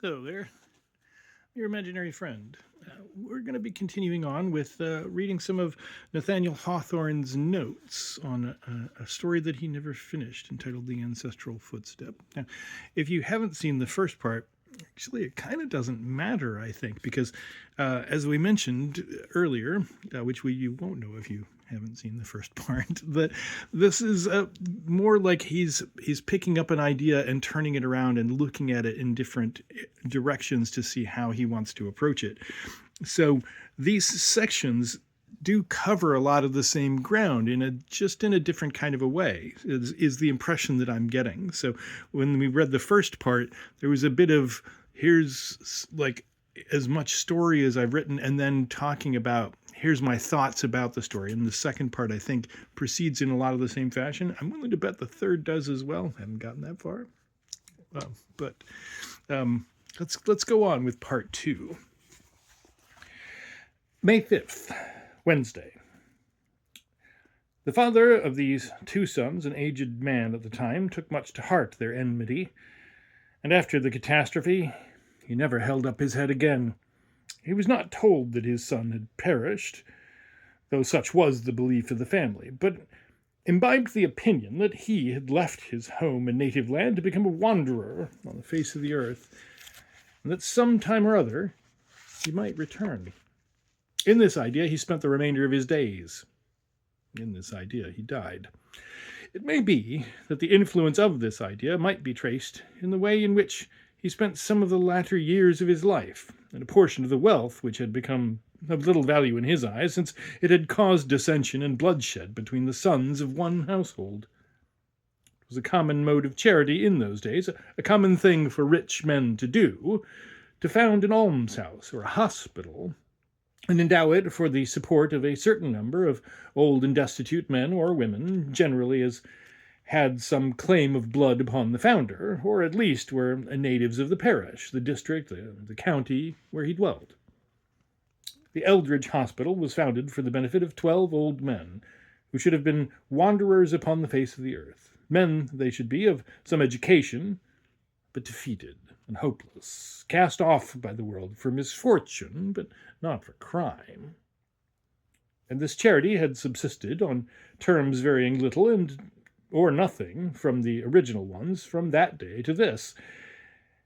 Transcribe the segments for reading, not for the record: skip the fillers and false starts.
Hello there, your imaginary friend. We're going to be continuing on with reading some of Nathaniel Hawthorne's notes on a story that he never finished entitled The Ancestral Footstep. Now, if you haven't seen the first part, actually, it kind of doesn't matter, I think, because as we mentioned earlier, you won't know if you haven't seen the first part, but this is more like he's picking up an idea and turning it around and looking at it in different directions to see how he wants to approach it. So these sections do cover a lot of the same ground in a different kind of a way is the impression that I'm getting. So when we read the first part, there was a bit of here's like as much story as I've written and then talking about here's my thoughts about the story. And the second part I think proceeds in a lot of the same fashion. I'm willing to bet the third does as well. I haven't gotten that far. But let's go on with part 2. May 5th, Wednesday. The father of these 2 sons, an aged man at the time, took much to heart their enmity, and after the catastrophe he never held up his head again. He was not told that his son had perished, though such was the belief of the family, but imbibed the opinion that he had left his home and native land to become a wanderer on the face of the earth, and that some time or other he might return. In this idea he spent the remainder of his days. In this idea he died. It may be that the influence of this idea might be traced in the way in which he spent some of the latter years of his life, and a portion of the wealth which had become of little value in his eyes, since it had caused dissension and bloodshed between the sons of one household. It was a common mode of charity in those days, a common thing for rich men to do, to found an almshouse or a hospital, and endow it for the support of a certain number of old and destitute men or women, generally as had some claim of blood upon the founder, or at least were natives of the parish, the district, the county where he dwelt. The Eldridge Hospital was founded for the benefit of 12 old men, who should have been wanderers upon the face of the earth. Men they should be, of some education, but defeated and hopeless, cast off by the world for misfortune, but not for crime. And this charity had subsisted on terms varying little and or nothing from the original ones from that day to this.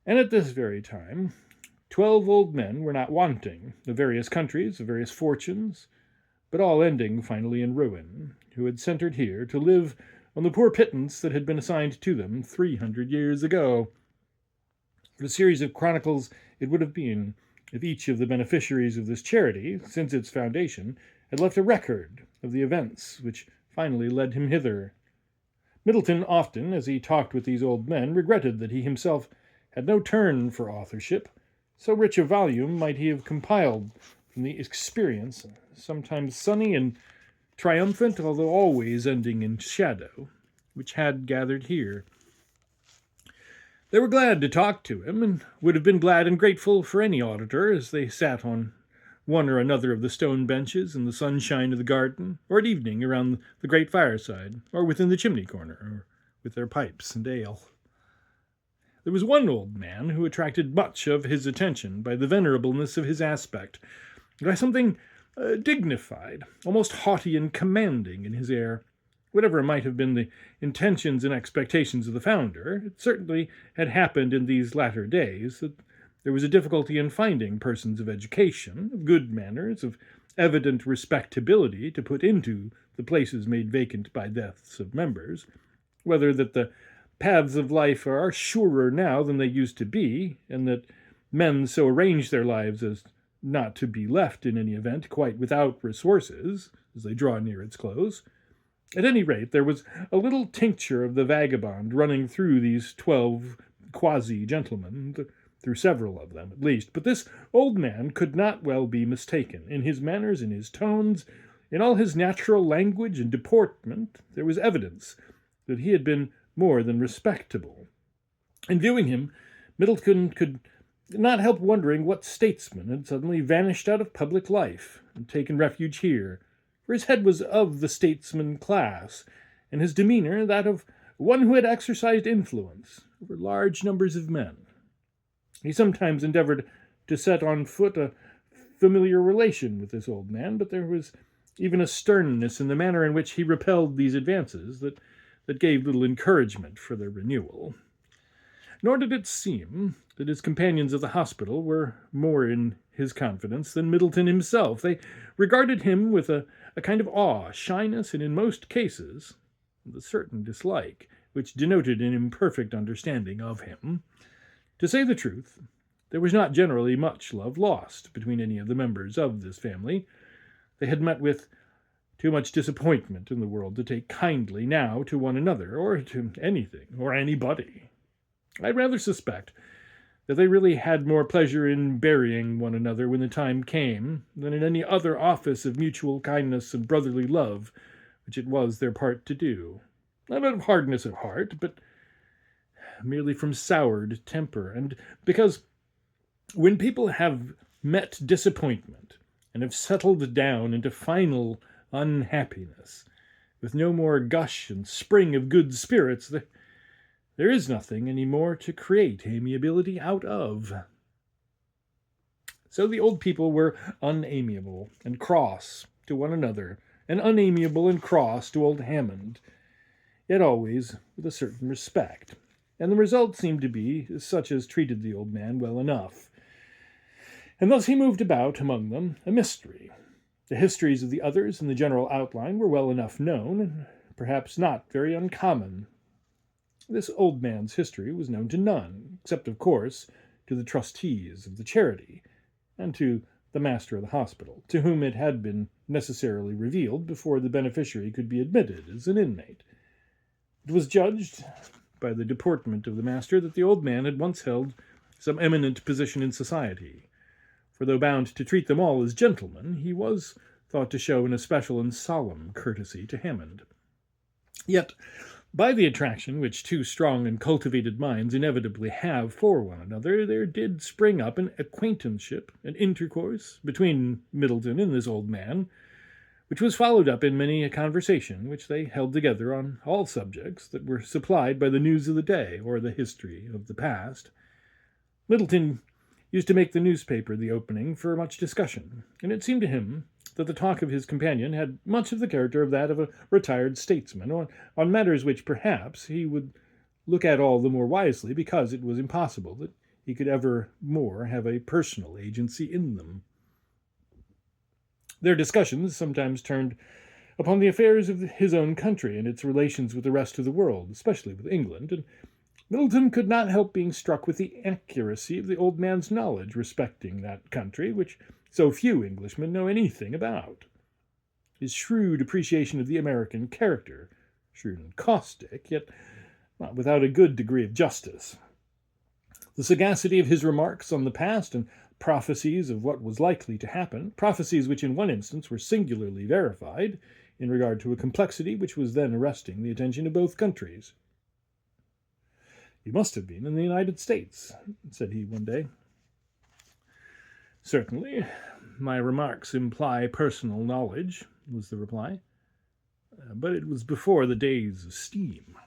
And at this very time 12 old men were not wanting, of various countries, of various fortunes, but all ending finally in ruin, who had centered here to live on the poor pittance that had been assigned to them 300 years ago. What a series of chronicles it would have been if each of the beneficiaries of this charity, since its foundation, had left a record of the events which finally led him hither. Middleton often, as he talked with these old men, regretted that he himself had no turn for authorship. So rich a volume might he have compiled from the experience, sometimes sunny and triumphant, although always ending in shadow, which had gathered here. They were glad to talk to him, and would have been glad and grateful for any auditor as they sat on one or another of the stone benches in the sunshine of the garden, or at evening around the great fireside, or within the chimney corner, or with their pipes and ale. There was one old man who attracted much of his attention by the venerableness of his aspect, and by something dignified, almost haughty and commanding in his air. Whatever might have been the intentions and expectations of the founder, it certainly had happened in these latter days that there was a difficulty in finding persons of education, of good manners, of evident respectability to put into the places made vacant by deaths of members, whether that the paths of life are surer now than they used to be, and that men so arrange their lives as not to be left in any event quite without resources as they draw near its close. At any rate, there was a little tincture of the vagabond running through these 12 quasi-gentlemen, through several of them at least, but this old man could not well be mistaken. In his manners, in his tones, in all his natural language and deportment, there was evidence that he had been more than respectable. In viewing him, Middleton could not help wondering what statesman had suddenly vanished out of public life and taken refuge here, for his head was of the statesman class, and his demeanor that of one who had exercised influence over large numbers of men. He sometimes endeavored to set on foot a familiar relation with this old man, but there was even a sternness in the manner in which he repelled these advances that gave little encouragement for their renewal. Nor did it seem that his companions of the hospital were more in his confidence than Middleton himself. They regarded him with a kind of awe, shyness, and in most cases, with a certain dislike, which denoted an imperfect understanding of him. To say the truth, there was not generally much love lost between any of the members of this family. They had met with too much disappointment in the world to take kindly now to one another, or to anything, or anybody. I rather suspect that they really had more pleasure in burying one another when the time came than in any other office of mutual kindness and brotherly love which it was their part to do. Not out of hardness of heart, but merely from soured temper, and because when people have met disappointment and have settled down into final unhappiness, with no more gush and spring of good spirits, there is nothing any more to create amiability out of. So the old people were unamiable and cross to one another, and unamiable and cross to old Hammond, yet always with a certain respect. And the result seemed to be such as treated the old man well enough. And thus he moved about among them, a mystery. The histories of the others in the general outline were well enough known, and perhaps not very uncommon. This old man's history was known to none, except, of course, to the trustees of the charity, and to the master of the hospital, to whom it had been necessarily revealed before the beneficiary could be admitted as an inmate. It was judged by the deportment of the master that the old man had once held some eminent position in society, for though bound to treat them all as gentlemen, he was thought to show an especial and solemn courtesy to Hammond. Yet, by the attraction which two strong and cultivated minds inevitably have for one another, there did spring up an acquaintanceship, an intercourse between Middleton and this old man, which was followed up in many a conversation which they held together on all subjects that were supplied by the news of the day or the history of the past. Middleton used to make the newspaper the opening for much discussion, and it seemed to him that the talk of his companion had much of the character of that of a retired statesman, on matters which, perhaps, he would look at all the more wisely because it was impossible that he could ever more have a personal agency in them. Their discussions sometimes turned upon the affairs of his own country and its relations with the rest of the world, especially with England, and Middleton could not help being struck with the accuracy of the old man's knowledge respecting that country, which so few Englishmen know anything about. His shrewd appreciation of the American character, shrewd and caustic, yet not without a good degree of justice. The sagacity of his remarks on the past and prophecies of what was likely to happen, prophecies which in one instance were singularly verified in regard to a complexity which was then arresting the attention of both countries. "You must have been in the United States," said he one day. "Certainly. My remarks imply personal knowledge," was the reply. "But it was before the days of steam."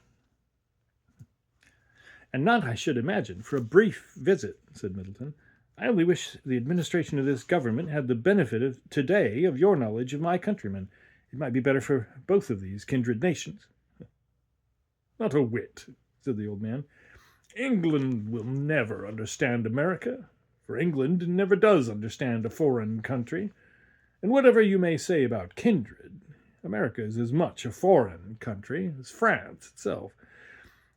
"And not, I should imagine, for a brief visit," said Middleton. "I only wish the administration of this government had the benefit of today of your knowledge of my countrymen. It might be better for both of these kindred nations." "Not a whit," said the old man. "England will never understand America, for England never does understand a foreign country. And whatever you may say about kindred, America is as much a foreign country as France itself.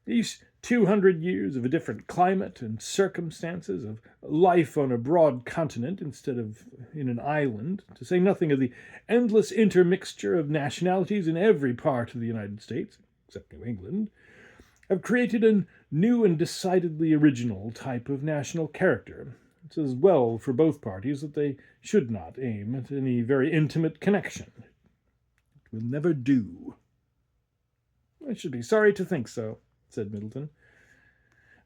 These 200 years of a different climate and circumstances, of life on a broad continent instead of in an island, to say nothing of the endless intermixture of nationalities in every part of the United States, except New England, have created a new and decidedly original type of national character. It's as well for both parties that they should not aim at any very intimate connection. It will never do." "I should be sorry to think so," said Middleton.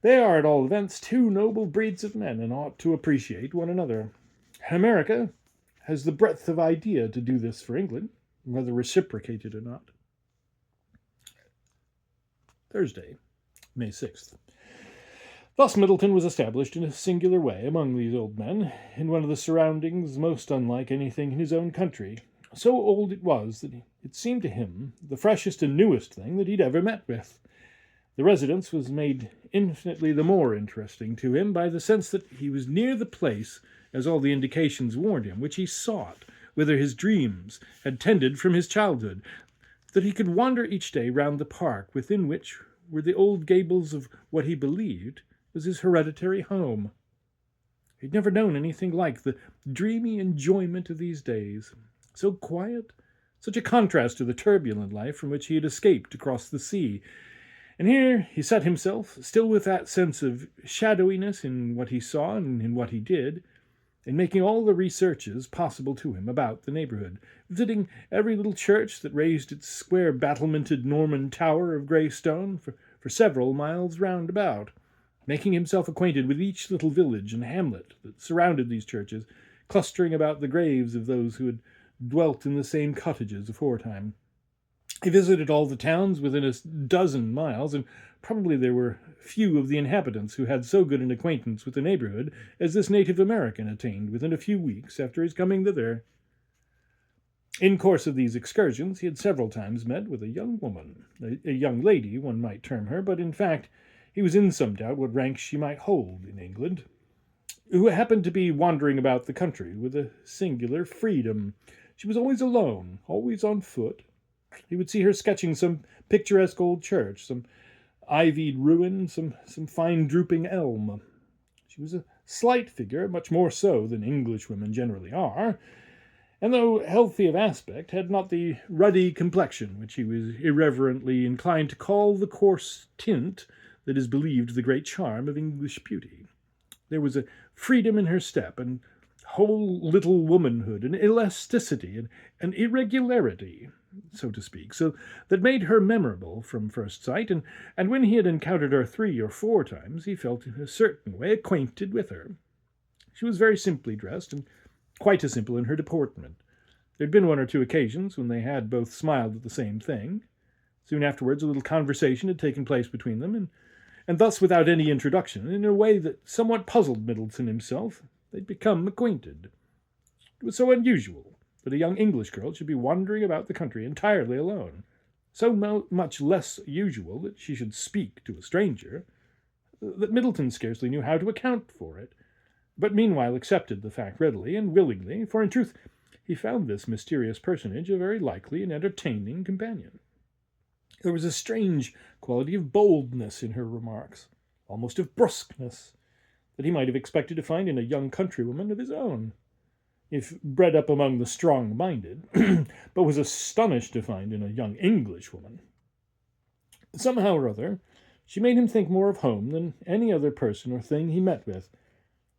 "They are, at all events, two noble breeds of men, and ought to appreciate one another. America has the breadth of idea to do this for England, whether reciprocated or not." Thursday, May 6th. Thus Middleton was established in a singular way among these old men, in one of the surroundings most unlike anything in his own country. So old it was that it seemed to him the freshest and newest thing that he'd ever met with. The residence was made infinitely the more interesting to him by the sense that he was near the place, as all the indications warned him, which he sought, whither his dreams had tended from his childhood, that he could wander each day round the park within which were the old gables of what he believed was his hereditary home. He'd never known anything like the dreamy enjoyment of these days, so quiet, such a contrast to the turbulent life from which he had escaped across the sea. And here he set himself, still with that sense of shadowiness in what he saw and in what he did, in making all the researches possible to him about the neighborhood, visiting every little church that raised its square battlemented Norman tower of grey stone for several miles round about, making himself acquainted with each little village and hamlet that surrounded these churches, clustering about the graves of those who had dwelt in the same cottages aforetime. He visited all the towns within a dozen miles, and probably there were few of the inhabitants who had so good an acquaintance with the neighborhood as this native American attained within a few weeks after his coming thither. In course of these excursions he had several times met with a young woman, a young lady one might term her, but in fact he was in some doubt what rank she might hold in England, who happened to be wandering about the country with a singular freedom. She was always alone, always on foot. He would see her sketching some picturesque old church, some ivied ruin, some fine drooping elm. She was a slight figure, much more so than Englishwomen generally are, and though healthy of aspect, had not the ruddy complexion which he was irreverently inclined to call the coarse tint that is believed the great charm of English beauty. There was a freedom in her step, and whole little womanhood, an elasticity, and an irregularity, so to speak, so that made her memorable from first sight, and when he had encountered her 3 or 4 times, he felt in a certain way acquainted with her. She was very simply dressed, and quite as simple in her deportment. There had been 1 or 2 occasions when they had both smiled at the same thing. Soon afterwards a little conversation had taken place between them, and thus without any introduction, in a way that somewhat puzzled Middleton himself, they'd become acquainted. It was so unusual that a young English girl should be wandering about the country entirely alone, so much less usual that she should speak to a stranger, that Middleton scarcely knew how to account for it, but meanwhile accepted the fact readily and willingly, for in truth he found this mysterious personage a very likely and entertaining companion. There was a strange quality of boldness in her remarks, almost of brusqueness, that he might have expected to find in a young countrywoman of his own, if bred up among the strong-minded, but was astonished to find in a young Englishwoman. Somehow or other, she made him think more of home than any other person or thing he met with,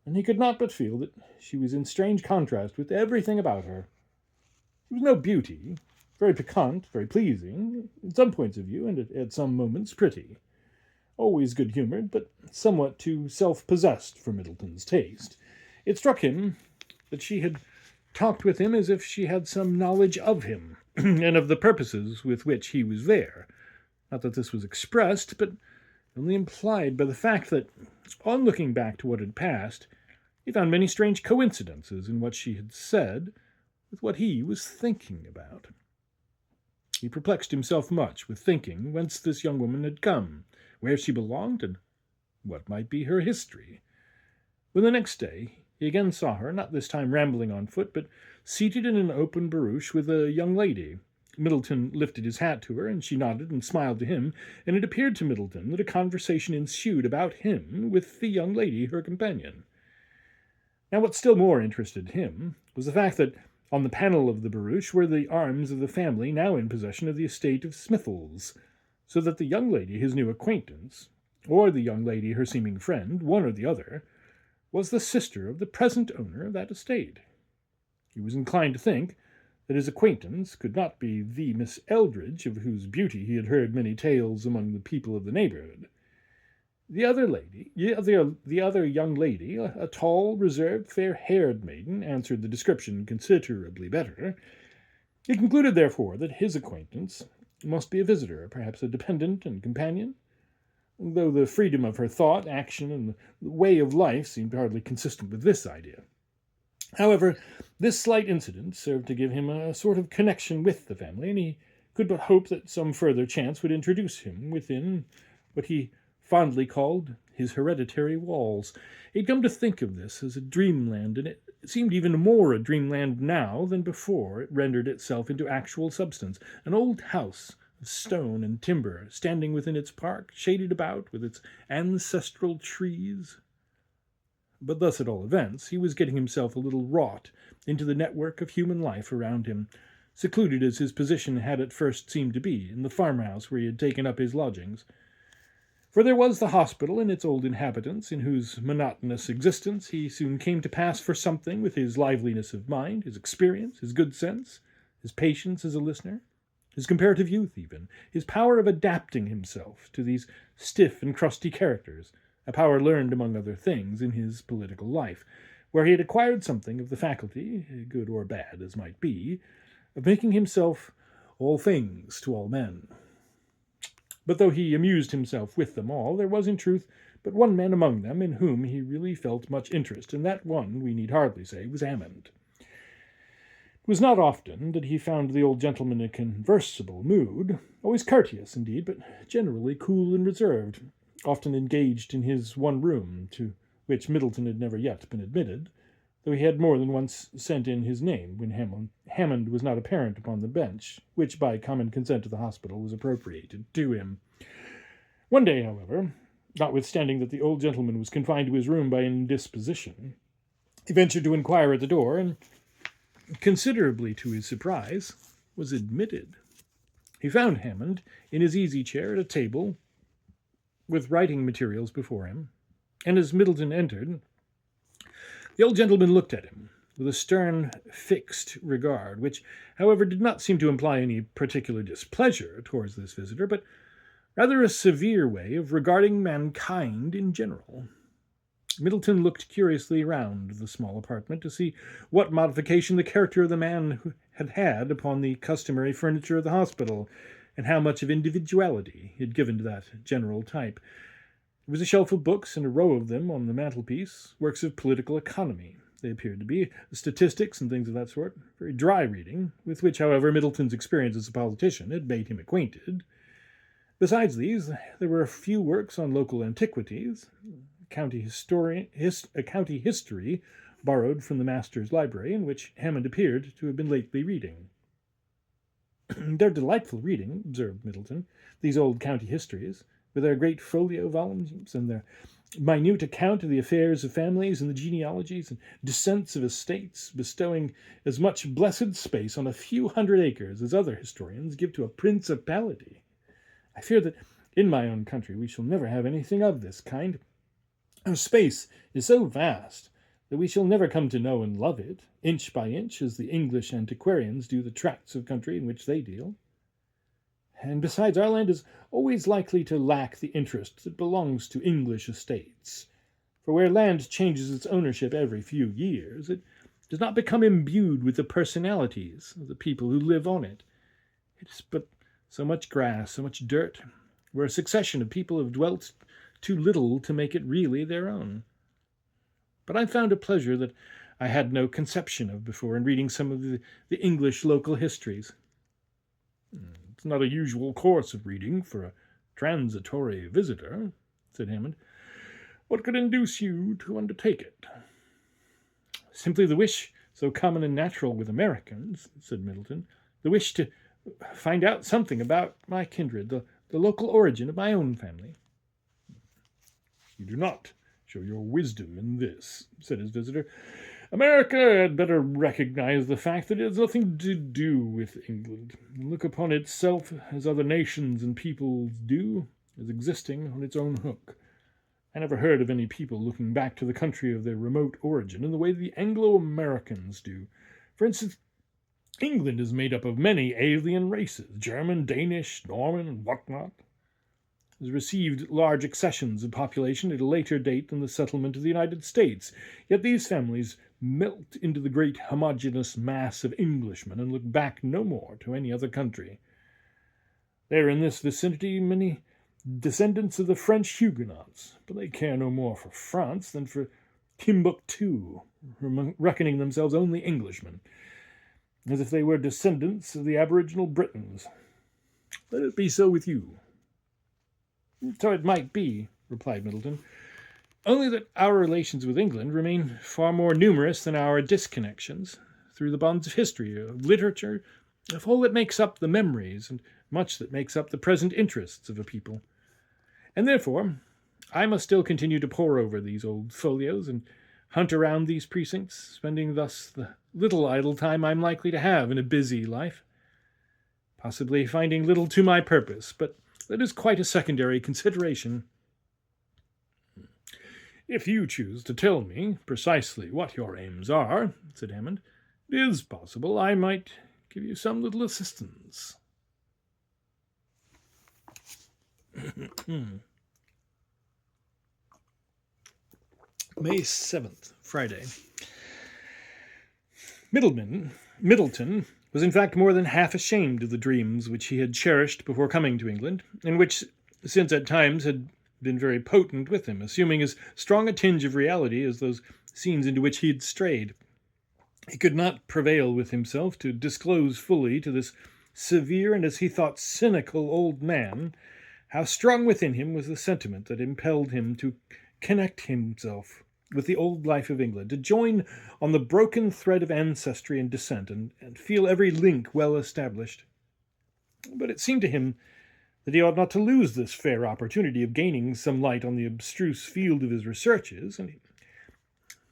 and he could not but feel that she was in strange contrast with everything about her. She was no beauty, very piquant, very pleasing, in some points of view, and at some moments pretty. Always good-humoured, but somewhat too self-possessed for Middleton's taste. It struck him that she had talked with him as if she had some knowledge of him, and of the purposes with which he was there. Not that this was expressed, but only implied by the fact that, on looking back to what had passed, he found many strange coincidences in what she had said with what he was thinking about. He perplexed himself much with thinking whence this young woman had come, where she belonged, and what might be her history. When the next day he again saw her, not this time rambling on foot, but seated in an open barouche with a young lady. Middleton lifted his hat to her, and she nodded and smiled to him, and it appeared to Middleton that a conversation ensued about him with the young lady, her companion. Now what still more interested him was the fact that on the panel of the barouche were the arms of the family now in possession of the estate of Smithles, so that the young lady, his new acquaintance, or the young lady, her seeming friend, one or the other, was the sister of the present owner of that estate. He was inclined to think that his acquaintance could not be the Miss Eldridge, of whose beauty he had heard many tales among the people of the neighborhood. The other young lady, a tall, reserved, fair-haired maiden, answered the description considerably better. He concluded, therefore, that his acquaintance must be a visitor, perhaps a dependent and companion. though the freedom of her thought, action, and the way of life seemed hardly consistent with this idea. However, this slight incident served to give him a sort of connection with the family, and he could but hope that some further chance would introduce him within what he fondly called his hereditary walls. He'd come to think of this as a dreamland, and it seemed even more a dreamland now than before it rendered itself into actual substance. An old house of stone and timber, standing within its park, shaded about with its ancestral trees. But thus, at all events, he was getting himself a little wrought into the network of human life around him, secluded as his position had at first seemed to be in the farmhouse where he had taken up his lodgings. For there was the hospital and its old inhabitants, in whose monotonous existence he soon came to pass for something with his liveliness of mind, his experience, his good sense, his patience as a listener, his comparative youth even, his power of adapting himself to these stiff and crusty characters, a power learned, among other things, in his political life, where he had acquired something of the faculty, good or bad as might be, of making himself all things to all men. But though he amused himself with them all, there was in truth but one man among them in whom he really felt much interest, and that one, we need hardly say, was Hammond. It was not often that he found the old gentleman in a conversible mood, always courteous indeed, but generally cool and reserved, often engaged in his one room, to which Middleton had never yet been admitted, though he had more than once sent in his name when Hammond was not apparent upon the bench, which by common consent of the hospital was appropriated to him. One day, however, notwithstanding that the old gentleman was confined to his room by indisposition, he ventured to inquire at the door, and, considerably to his surprise, was admitted. He found Hammond in his easy-chair at a table, with writing materials before him, and as Middleton entered, the old gentleman looked at him with a stern, fixed regard, which, however, did not seem to imply any particular displeasure towards this visitor, but rather a severe way of regarding mankind in general. Middleton looked curiously round the small apartment to see what modification the character of the man had had upon the customary furniture of the hospital, and how much of individuality he had given to that general type. There was a shelf of books, and a row of them on the mantelpiece, works of political economy, they appeared to be, statistics and things of that sort, very dry reading, with which, however, Middleton's experience as a politician had made him acquainted. Besides these, there were a few works on local antiquities, a county history borrowed from the master's library, in which Hammond appeared to have been lately reading. "They're delightful reading," observed Middleton, "these old county histories, with their great folio volumes, and their minute account of the affairs of families, and the genealogies and descents of estates, bestowing as much blessed space on a few hundred acres as other historians give to a principality. I fear that in my own country we shall never have anything of this kind. Our space is so vast that we shall never come to know and love it, inch by inch, as the English antiquarians do the tracts of country in which they deal. And besides, our land is always likely to lack the interest that belongs to English estates. For where land changes its ownership every few years, it does not become imbued with the personalities of the people who live on it. It is but so much grass, so much dirt, where a succession of people have dwelt too little to make it really their own. But I found a pleasure that I had no conception of before in reading some of the English local histories." "It's not a usual course of reading for a transitory visitor," said Hammond. "What could induce you to undertake it?" "Simply the wish, so common and natural with Americans," said Middleton, "the wish to find out something about my kindred, the local origin of my own family." "You do not show your wisdom in this," said his visitor. "America had better recognize the fact that it has nothing to do with England, and look upon itself as other nations and peoples do, as existing on its own hook. I never heard of any people looking back to the country of their remote origin in the way the Anglo-Americans do. For instance, England is made up of many alien races, German, Danish, Norman, and what-not. Has received large accessions of population at a later date than the settlement of the United States, yet these families melt into the great homogeneous mass of Englishmen and look back no more to any other country. There are in this vicinity many descendants of the French Huguenots, but they care no more for France than for Timbuktu, reckoning themselves only Englishmen, as if they were descendants of the aboriginal Britons. Let it be so with you." "So it might be," replied Middleton, "only that our relations with England remain far more numerous than our disconnections, through the bonds of history, of literature, of all that makes up the memories, and much that makes up the present interests of a people. And therefore I must still continue to pore over these old folios and hunt around these precincts, spending thus the little idle time I'm likely to have in a busy life, possibly finding little to my purpose, but that is quite a secondary consideration." "If you choose to tell me precisely what your aims are," said Hammond, "it is possible I might give you some little assistance." May 7th, Friday. Middleton was in fact more than half ashamed of the dreams which he had cherished before coming to England, and which, since at times had been very potent with him, assuming as strong a tinge of reality as those scenes into which he had strayed. He could not prevail with himself to disclose fully to this severe and, as he thought, cynical old man how strong within him was the sentiment that impelled him to connect himself with the old life of England, to join on the broken thread of ancestry and descent, and feel every link well established. But it seemed to him that he ought not to lose this fair opportunity of gaining some light on the abstruse field of his researches, and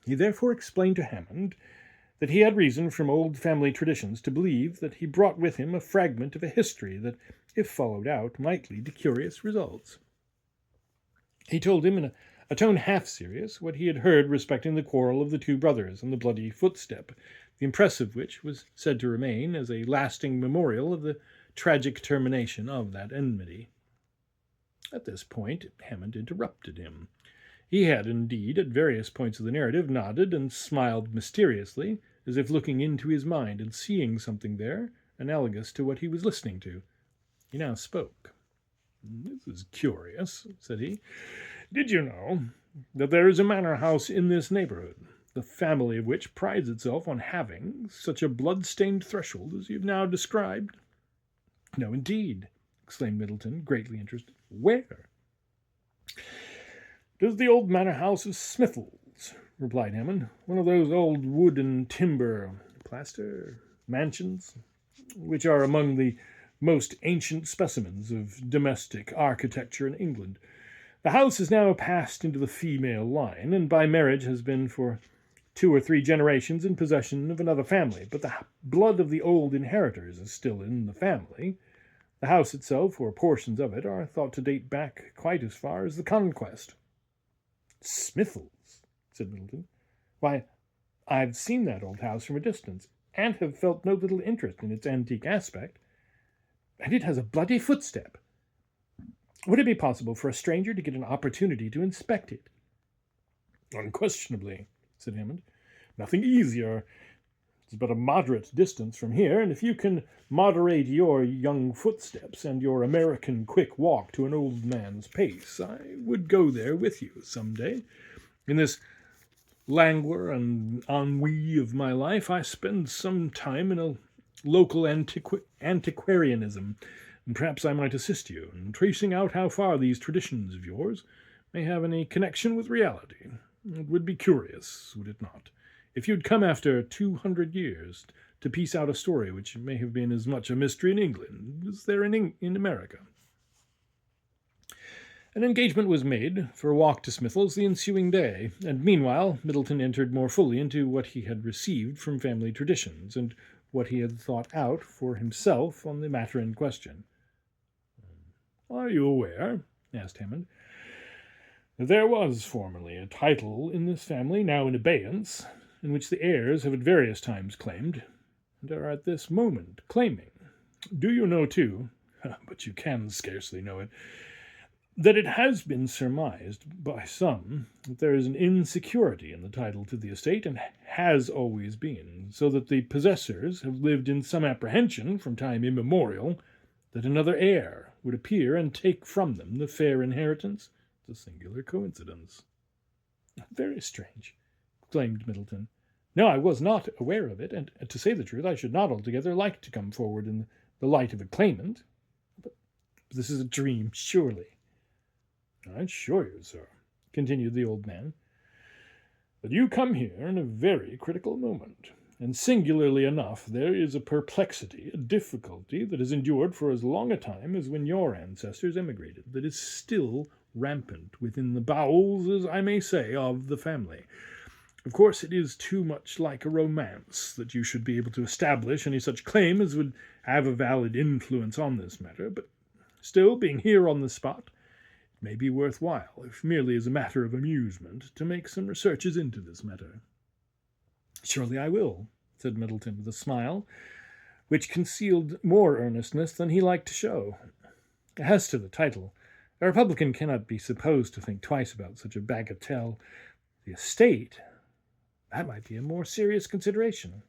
he therefore explained to Hammond that he had reason from old family traditions to believe that he brought with him a fragment of a history that, if followed out, might lead to curious results. He told him in a tone half serious what he had heard respecting the quarrel of the two brothers and the bloody footstep, the impress of which was said to remain as a lasting memorial of the tragic termination of that enmity. At this point Hammond interrupted him. He had indeed, at various points of the narrative, nodded and smiled mysteriously, as if looking into his mind and seeing something there analogous to what he was listening to. He now spoke. "This is curious," said he. "Did you know that there is a manor house in this neighborhood, the family of which prides itself on having such a blood-stained threshold as you have now described?" "No, indeed," exclaimed Middleton, greatly interested. "Where?" "It is the old manor house of Smithles," replied Hammond, "one of those old wood and timber plaster mansions which are among the most ancient specimens of domestic architecture in England. The house is now passed into the female line, and by marriage has been for 2 or 3 generations in possession of another family, but the blood of the old inheritors is still in the family. The house itself, or portions of it, are thought to date back quite as far as the Conquest." "Smithles," said Middleton. "Why, I've seen that old house from a distance, and have felt no little interest in its antique aspect. And it has a bloody footstep. Would it be possible for a stranger to get an opportunity to inspect it?" "Unquestionably," said Hammond. "Nothing easier. It's but a moderate distance from here, and if you can moderate your young footsteps and your American quick walk to an old man's pace, I would go there with you some day. In this languor and ennui of my life, I spend some time in a local antiquarianism, and perhaps I might assist you in tracing out how far these traditions of yours may have any connection with reality. It would be curious, would it not, if you'd come after 200 years to piece out a story which may have been as much a mystery in England as there in America." An engagement was made for a walk to Smithles the ensuing day, and meanwhile Middleton entered more fully into what he had received from family traditions, and what he had thought out for himself on the matter in question. "Are you aware," asked Hammond, "that there was formerly a title in this family, now in abeyance, in which the heirs have at various times claimed, and are at this moment claiming? Do you know, too, but you can scarcely know it, that it has been surmised by some that there is an insecurity in the title to the estate, and has always been, so that the possessors have lived in some apprehension from time immemorial that another heir would appear and take from them the fair inheritance. It's a singular coincidence." "Very strange," exclaimed Middleton. "No, I was not aware of it, and to say the truth, I should not altogether like to come forward in the light of a claimant. But this is a dream, surely." "I assure you, sir," continued the old man, "that you come here in a very critical moment. And singularly enough, there is a perplexity, a difficulty that has endured for as long a time as when your ancestors emigrated, that is still rampant within the bowels, as I may say, of the family. Of course, it is too much like a romance that you should be able to establish any such claim as would have a valid influence on this matter, but still, being here on the spot, it may be worthwhile, if merely as a matter of amusement, to make some researches into this matter." "Surely I will," said Middleton with a smile, which concealed more earnestness than he liked to show. As to the title, a Republican cannot be supposed to think twice about such a bagatelle. The estate, that might be a more serious consideration.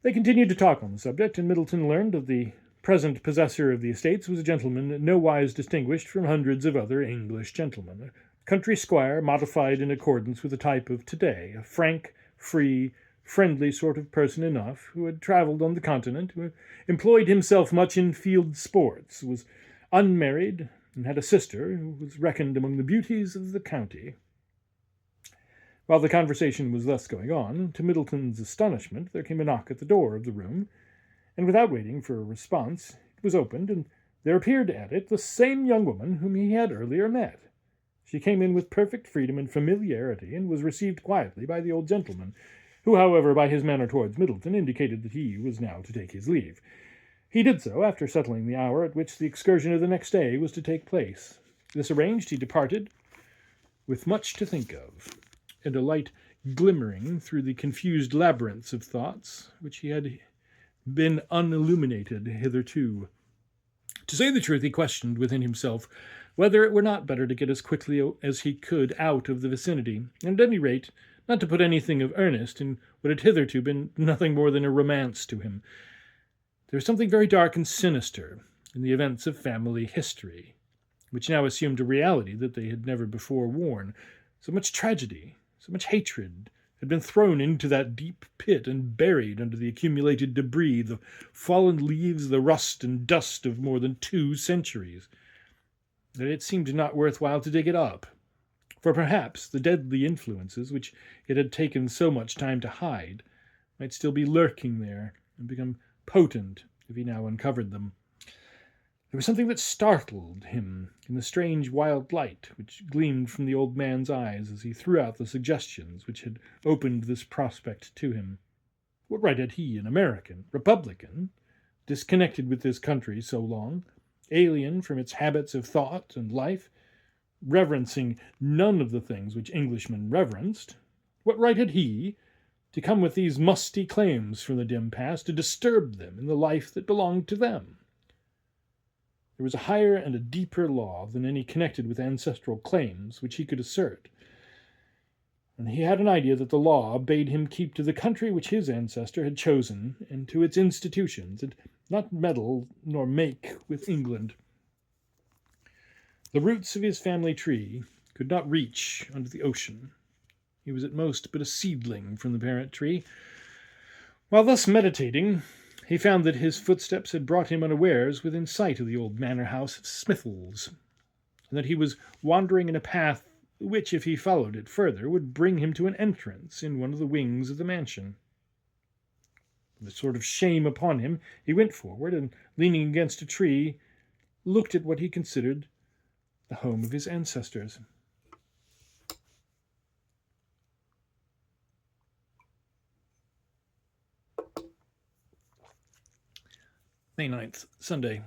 They continued to talk on the subject, and Middleton learned that the present possessor of the estates was a gentleman nowise distinguished from hundreds of other English gentlemen, a country squire modified in accordance with the type of today, a frank, free, friendly sort of person enough, who had travelled on the continent, who employed himself much in field sports, was unmarried, and had a sister who was reckoned among the beauties of the county. While the conversation was thus going on, to Middleton's astonishment there came a knock at the door of the room, and without waiting for a response, it was opened, and there appeared at it the same young woman whom he had earlier met. She came in with perfect freedom and familiarity, and was received quietly by the old gentleman, who, however, by his manner towards Middleton, indicated that he was now to take his leave. He did so after settling the hour at which the excursion of the next day was to take place. This arranged, he departed with much to think of, and a light glimmering through the confused labyrinths of thoughts which he had been unilluminated hitherto. To say the truth, he questioned within himself whether it were not better to get as quickly as he could out of the vicinity, and at any rate not to put anything of earnest in what had hitherto been nothing more than a romance to him. There was something very dark and sinister in the events of family history, which now assumed a reality that they had never before worn. So much tragedy, so much hatred had been thrown into that deep pit and buried under the accumulated debris, the fallen leaves, the rust and dust of more than 2 centuries, that it seemed not worthwhile to dig it up. For perhaps the deadly influences which it had taken so much time to hide might still be lurking there and become potent if he now uncovered them. There was something that startled him in the strange wild light which gleamed from the old man's eyes as he threw out the suggestions which had opened this prospect to him. What right had he, an American, Republican, disconnected with this country so long, alien from its habits of thought and life, reverencing none of the things which Englishmen reverenced, what right had he to come with these musty claims from the dim past to disturb them in the life that belonged to them? There was a higher and a deeper law than any connected with ancestral claims which he could assert, and he had an idea that the law bade him keep to the country which his ancestor had chosen and to its institutions, and not meddle nor make with England. The roots of his family tree could not reach under the ocean. He was at most but a seedling from the parent tree. While thus meditating, he found that his footsteps had brought him unawares within sight of the old manor house of Smithles, and that he was wandering in a path which, if he followed it further, would bring him to an entrance in one of the wings of the mansion. With a sort of shame upon him, he went forward, and, leaning against a tree, looked at what he considered the home of his ancestors. May 9th, Sunday.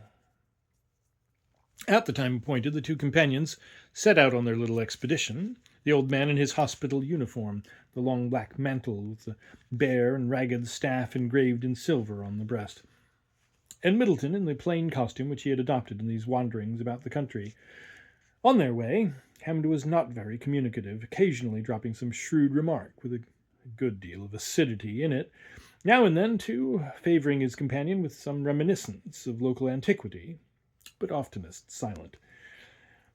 At the time appointed, the 2 companions set out on their little expedition, the old man in his hospital uniform, the long black mantle with the bare and ragged staff engraved in silver on the breast, and Middleton in the plain costume which he had adopted in these wanderings about the country. On their way, Hammond was not very communicative, occasionally dropping some shrewd remark with a good deal of acidity in it, now and then, too, favouring his companion with some reminiscence of local antiquity, but oftenest silent.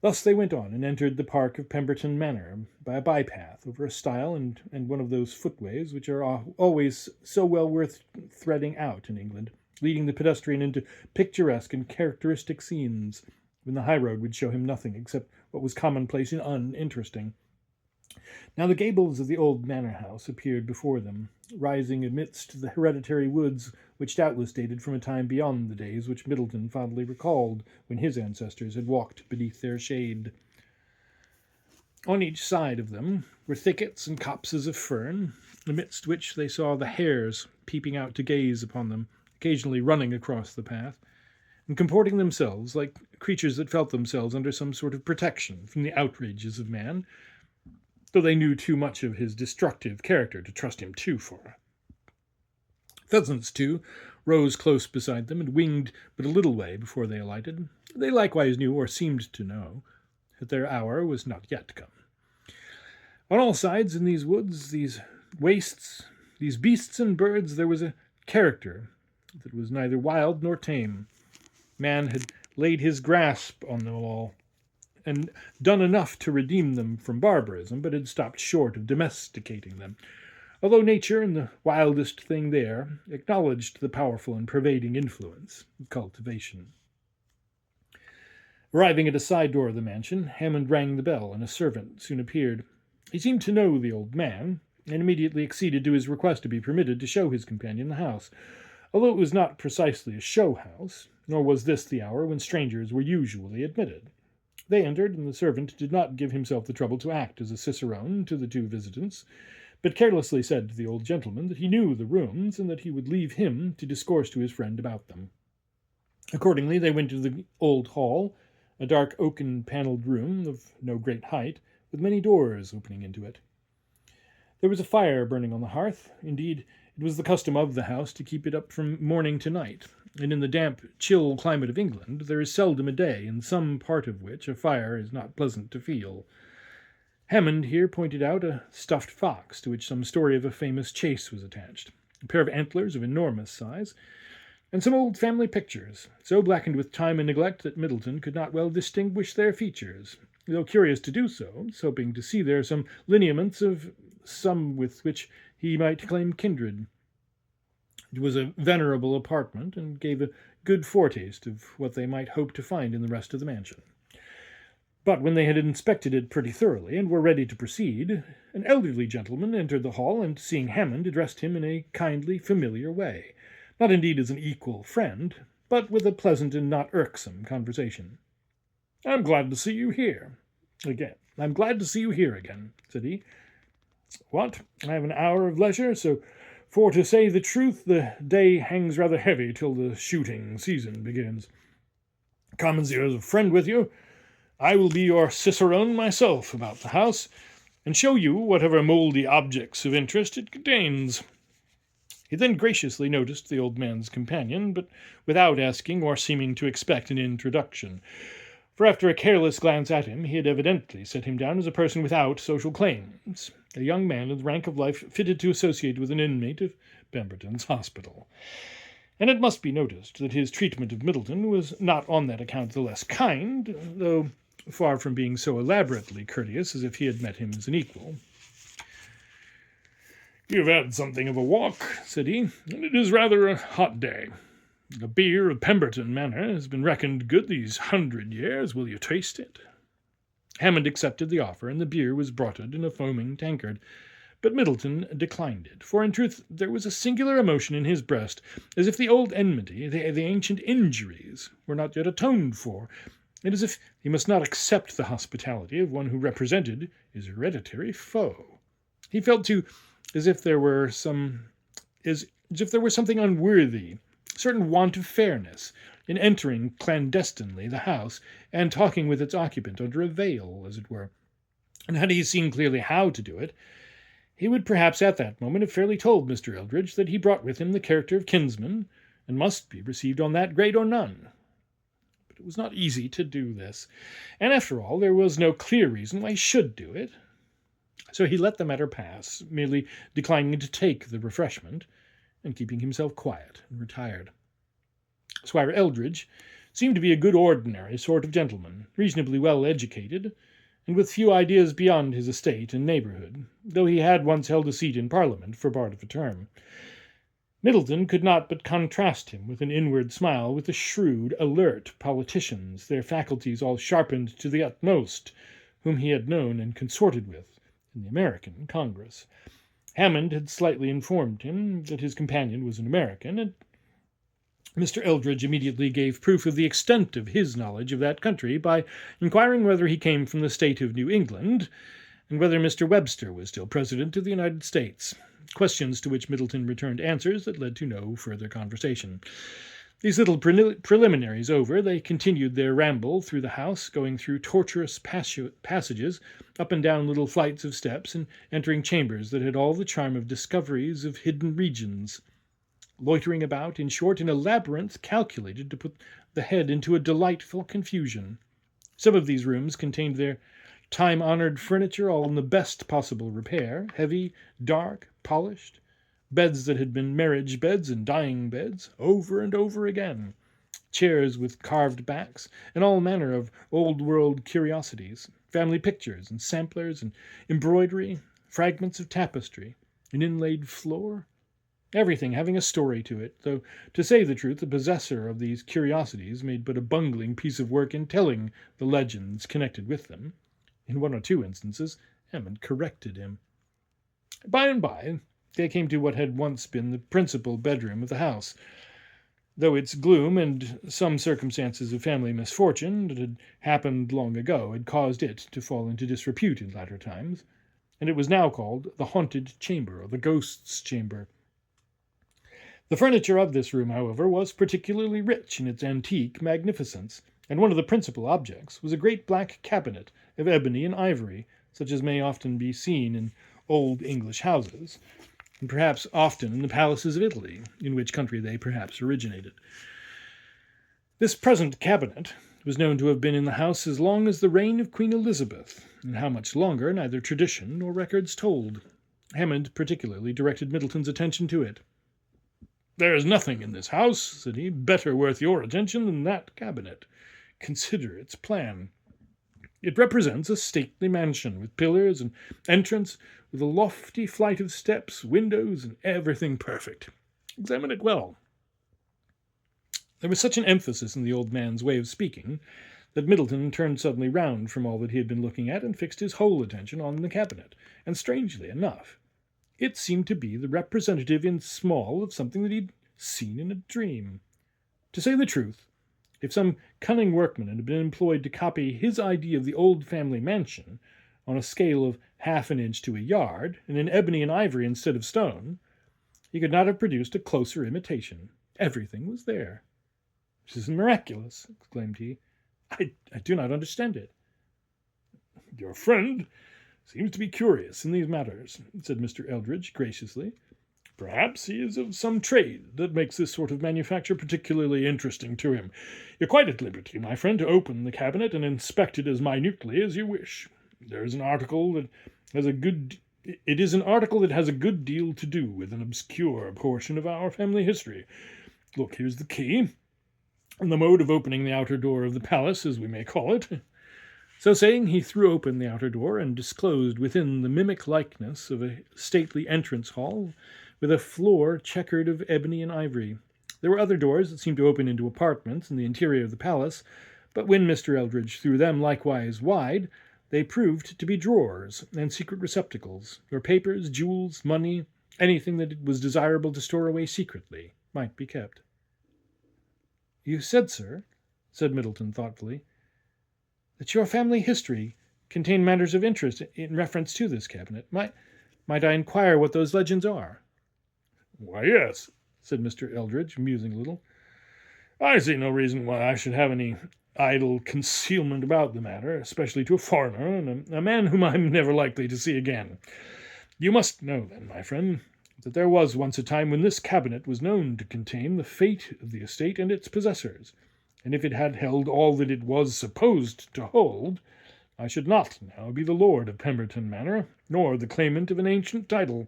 Thus they went on and entered the park of Pemberton Manor by a bypath over a stile and one of those footways which are always so well worth threading out in England, leading the pedestrian into picturesque and characteristic scenes, when the highroad would show him nothing except what was commonplace and uninteresting. Now the gables of the old manor house appeared before them, rising amidst the hereditary woods which doubtless dated from a time beyond the days which Middleton fondly recalled when his ancestors had walked beneath their shade. On each side of them were thickets and copses of fern, amidst which they saw the hares peeping out to gaze upon them, occasionally running across the path, and comporting themselves like creatures that felt themselves under some sort of protection from the outrages of man, though they knew too much of his destructive character to trust him too far. Pheasants, too, rose close beside them and winged but a little way before they alighted. They likewise knew, or seemed to know, that their hour was not yet come. On all sides in these woods, these wastes, these beasts and birds, there was a character that was neither wild nor tame. Man had laid his grasp on them all, and done enough to redeem them from barbarism, but had stopped short of domesticating them, although nature and the wildest thing there acknowledged the powerful and pervading influence of cultivation. Arriving at a side door of the mansion, Hammond rang the bell, and a servant soon appeared. He seemed to know the old man, and immediately acceded to his request to be permitted to show his companion the house, although it was not precisely a show house, nor was this the hour when strangers were usually admitted. They entered, and the servant did not give himself the trouble to act as a cicerone to the two visitants, but carelessly said to the old gentleman that he knew the rooms, and that he would leave him to discourse to his friend about them. Accordingly, they went to the old hall, a dark oaken-panelled room of no great height, with many doors opening into it. There was a fire burning on the hearth. Indeed, it was the custom of the house to keep it up from morning to night, and in the damp, chill climate of England there is seldom a day in some part of which a fire is not pleasant to feel. Hammond here pointed out a stuffed fox to which some story of a famous chase was attached, a pair of antlers of enormous size, and some old family pictures, so blackened with time and neglect that Middleton could not well distinguish their features, though curious to do so, hoping to see there some lineaments of some with which he might claim kindred. It was a venerable apartment, and gave a good foretaste of what they might hope to find in the rest of the mansion. But when they had inspected it pretty thoroughly, and were ready to proceed, an elderly gentleman entered the hall, and, seeing Hammond, addressed him in a kindly, familiar way, not indeed as an equal friend, but with a pleasant and not irksome conversation. "I'm glad to see you here again, said he. "What? I have an hour of leisure, so, for to say the truth, the day hangs rather heavy till the shooting season begins. Come as a friend with you, I will be your cicerone myself about the house, and show you whatever mouldy objects of interest it contains." He then graciously noticed the old man's companion, but without asking or seeming to expect an introduction, for after a careless glance at him, he had evidently set him down as a person without social claims, a young man of the rank of life fitted to associate with an inmate of Pemberton's hospital. And it must be noticed that his treatment of Middleton was not on that account the less kind, though far from being so elaborately courteous as if he had met him as an equal. "You've had something of a walk," said he, "and it is rather a hot day. The beer of Pemberton Manor has been reckoned good these 100 years. Will you taste it?" Hammond accepted the offer, and the beer was brought in a foaming tankard. But Middleton declined it, for in truth there was a singular emotion in his breast, as if the old enmity, the ancient injuries, were not yet atoned for, and as if he must not accept the hospitality of one who represented his hereditary foe. He felt, too, as if there were something unworthy, a certain want of fairness, in entering clandestinely the house, and talking with its occupant under a veil, as it were. And had he seen clearly how to do it, he would perhaps at that moment have fairly told Mr. Eldridge that he brought with him the character of kinsman, and must be received on that grade or none. But it was not easy to do this, and after all there was no clear reason why he should do it. So he let the matter pass, merely declining to take the refreshment, and keeping himself quiet and retired. Squire Eldridge seemed to be a good ordinary sort of gentleman, reasonably well educated, and with few ideas beyond his estate and neighbourhood, though he had once held a seat in Parliament for part of a term. Middleton could not but contrast him with an inward smile with the shrewd, alert politicians, their faculties all sharpened to the utmost, whom he had known and consorted with in the American Congress. Hammond had slightly informed him that his companion was an American, and Mr. Eldridge immediately gave proof of the extent of his knowledge of that country by inquiring whether he came from the state of New England, and whether Mr. Webster was still President of the United States, questions to which Middleton returned answers that led to no further conversation. These little preliminaries over, they continued their ramble through the house, going through tortuous passages, up and down little flights of steps, and entering chambers that had all the charm of discoveries of hidden regions, loitering about, in short, in a labyrinth calculated to put the head into a delightful confusion. Some of these rooms contained their time-honoured furniture all in the best possible repair, heavy, dark, polished, beds that had been marriage beds and dying beds, over and over again, chairs with carved backs, and all manner of old-world curiosities, family pictures and samplers and embroidery, fragments of tapestry, an inlaid floor, everything having a story to it, though, to say the truth, the possessor of these curiosities made but a bungling piece of work in telling the legends connected with them. In one or two instances, Hammond corrected him. By and by, they came to what had once been the principal bedroom of the house, though its gloom and some circumstances of family misfortune that had happened long ago had caused it to fall into disrepute in latter times, and it was now called the haunted chamber, or the ghost's chamber. The furniture of this room, however, was particularly rich in its antique magnificence, and one of the principal objects was a great black cabinet of ebony and ivory, such as may often be seen in old English houses, and perhaps often in the palaces of Italy, in which country they perhaps originated. This present cabinet was known to have been in the house as long as the reign of Queen Elizabeth, and how much longer neither tradition nor records told. Hammond particularly directed Middleton's attention to it. "There is nothing in this house," said he, "better worth your attention than that cabinet. Consider its plan. It represents a stately mansion, with pillars and entrance, with a lofty flight of steps, windows, and everything perfect. Examine it well." There was such an emphasis in the old man's way of speaking that Middleton turned suddenly round from all that he had been looking at and fixed his whole attention on the cabinet, and strangely enough, it seemed to be the representative in small of something that he'd seen in a dream. To say the truth, if some cunning workman had been employed to copy his idea of the old family mansion on a scale of half an inch to a yard, and in ebony and ivory instead of stone, he could not have produced a closer imitation. Everything was there. "This is miraculous," exclaimed he. I do not understand it." "Your friend seems to be curious in these matters," said Mr. Eldridge graciously. "Perhaps he is of some trade that makes this sort of manufacture particularly interesting to him. You're quite at liberty, my friend, to open the cabinet and inspect it as minutely as you wish. There is an article that has a good... It is an article that has a good deal to do with an obscure portion of our family history. Look, here's the key, and the mode of opening the outer door of the palace, as we may call it." So saying, he threw open the outer door, and disclosed within the mimic likeness of a stately entrance hall, with a floor checkered of ebony and ivory. There were other doors that seemed to open into apartments in the interior of the palace, but when Mr. Eldridge threw them likewise wide, they proved to be drawers and secret receptacles, where papers, jewels, money, anything that it was desirable to store away secretly, might be kept. "You said, sir," said Middleton thoughtfully, "that your family history contained matters of interest in reference to this cabinet. Might I inquire what those legends are?" "Why, yes," said Mr. Eldridge, musing a little. "I see no reason why I should have any idle concealment about the matter, especially to a foreigner, and a man whom I am never likely to see again. You must know, then, my friend, that there was once a time when this cabinet was known to contain the fate of the estate and its possessors, and if it had held all that it was supposed to hold, I should not now be the lord of Pemberton Manor, nor the claimant of an ancient title.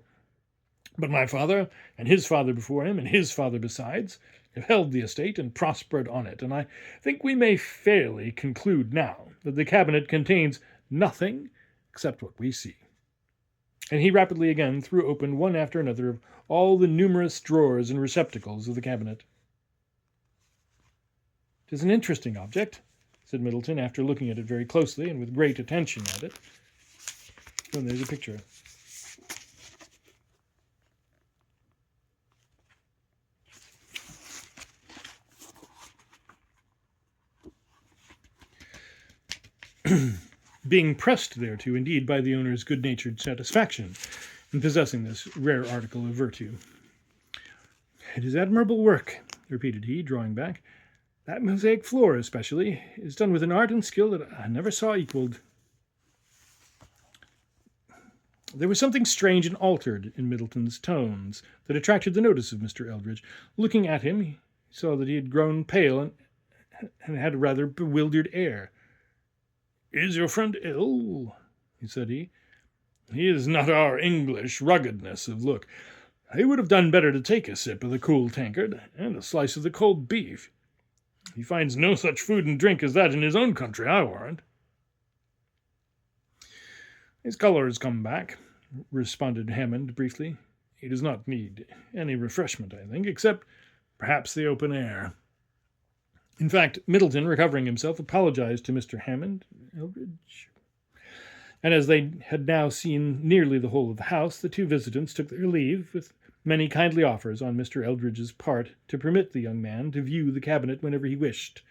But my father, and his father before him, and his father besides, have held the estate and prospered on it, and I think we may fairly conclude now that the cabinet contains nothing except what we see. And he rapidly again threw open one after another of all the numerous drawers and receptacles of the cabinet. "'Tis an interesting object," said Middleton, after looking at it very closely and with great attention at it. Oh, and there's a picture. Being pressed thereto, indeed, by the owner's good-natured satisfaction in possessing this rare article of virtue. "It is admirable work," repeated he, drawing back. "That mosaic floor, especially, is done with an art and skill that I never saw equaled." There was something strange and altered in Middleton's tones that attracted the notice of Mr. Eldridge. Looking at him, he saw that he had grown pale and had a rather bewildered air. "Is your friend ill?" said he. "He is not our English ruggedness of look. He would have done better to take a sip of the cool tankard and a slice of the cold beef. He finds no such food and drink as that in his own country, I warrant." "His colour has come back," responded Hammond briefly. "He does not need any refreshment, I think, except perhaps the open air." In fact, Middleton, recovering himself, apologized to Mr. Hammond Eldridge. And as they had now seen nearly the whole of the house, the two visitants took their leave, with many kindly offers on Mr. Eldridge's part to permit the young man to view the cabinet whenever he wished.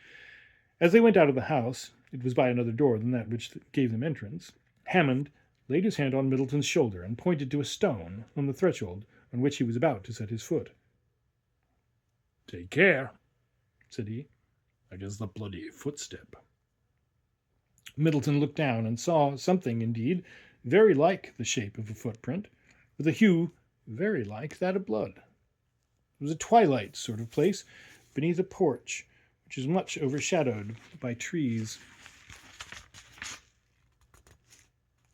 As they went out of the house, it was by another door than that which gave them entrance, Hammond laid his hand on Middleton's shoulder and pointed to a stone on the threshold on which he was about to set his foot. "Take care," said he. "It is the bloody footstep." Middleton looked down and saw something, indeed, very like the shape of a footprint, with a hue very like that of blood. It was a twilight sort of place beneath a porch, which is much overshadowed by trees.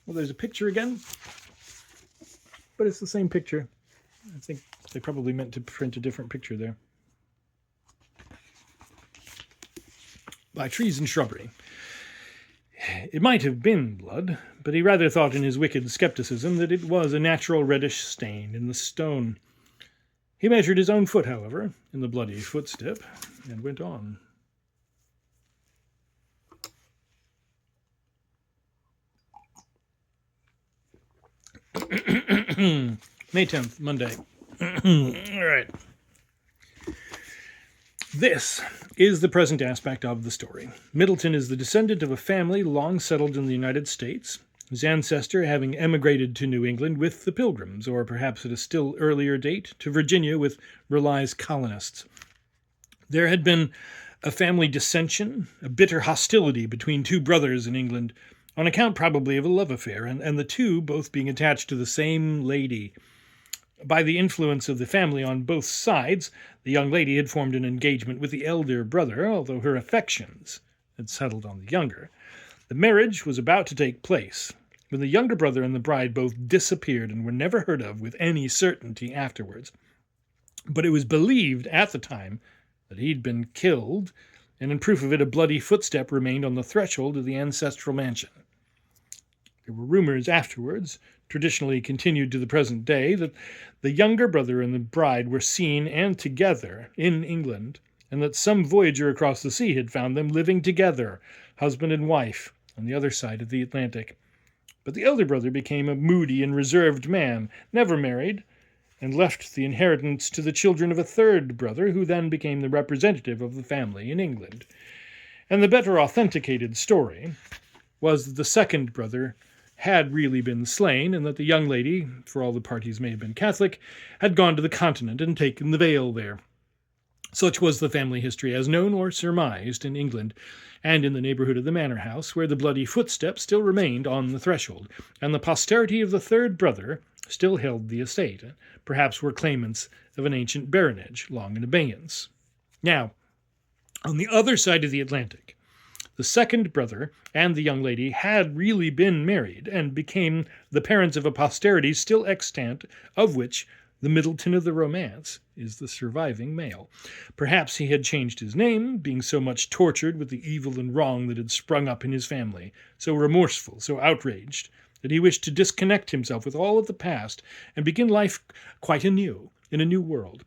Well, there's a picture again, but it's the same picture. I think they probably meant to print a different picture there. By trees and shrubbery. It might have been blood, but he rather thought in his wicked skepticism that it was a natural reddish stain in the stone. He measured his own foot, however, in the bloody footstep, and went on. May 10th, Monday. All right. This is the present aspect of the story. Middleton is the descendant of a family long settled in the United States, his ancestor having emigrated to New England with the Pilgrims, or perhaps at a still earlier date, to Virginia with Raleigh's colonists. There had been a family dissension, a bitter hostility between two brothers in England, on account probably of a love affair, and the two both being attached to the same lady. By the influence of the family on both sides, the young lady had formed an engagement with the elder brother, although her affections had settled on the younger. The marriage was about to take place, when the younger brother and the bride both disappeared and were never heard of with any certainty afterwards. But it was believed at the time that he'd been killed, and in proof of it a bloody footstep remained on the threshold of the ancestral mansion. There were rumors afterwards, traditionally continued to the present day, that the younger brother and the bride were seen and together in England, and that some voyager across the sea had found them living together, husband and wife, on the other side of the Atlantic. But the elder brother became a moody and reserved man, never married, and left the inheritance to the children of a third brother, who then became the representative of the family in England. And the better authenticated story was that the second brother had really been slain, and that the young lady, for all the parties may have been Catholic, had gone to the continent and taken the veil there. Such was the family history as known or surmised in England, and in the neighbourhood of the manor house, where the bloody footstep still remained on the threshold, and the posterity of the third brother still held the estate, and perhaps were claimants of an ancient baronage long in abeyance. Now, on the other side of the Atlantic, the second brother and the young lady had really been married, and became the parents of a posterity still extant, of which The Middleton of the romance is the surviving male. Perhaps he had changed his name, being so much tortured with the evil and wrong that had sprung up in his family, so remorseful, so outraged, that he wished to disconnect himself with all of the past and begin life quite anew, in a new world.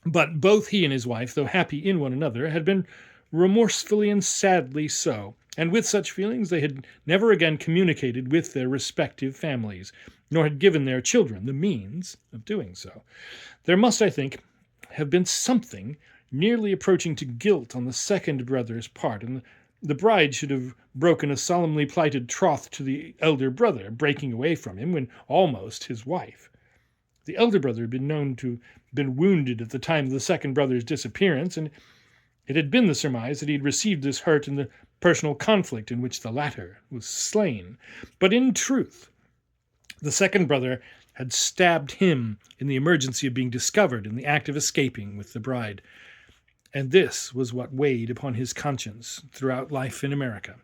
But both he and his wife, though happy in one another, had been remorsefully and sadly so, and with such feelings they had never again communicated with their respective families, nor had given their children the means of doing so. There must, I think, have been something nearly approaching to guilt on the second brother's part, and the bride should have broken a solemnly plighted troth to the elder brother, breaking away from him when almost his wife. The elder brother had been known to have been wounded at the time of the second brother's disappearance, and it had been the surmise that he had received this hurt in the personal conflict in which the latter was slain. But in truth, the second brother had stabbed him in the emergency of being discovered in the act of escaping with the bride. And this was what weighed upon his conscience throughout life in America.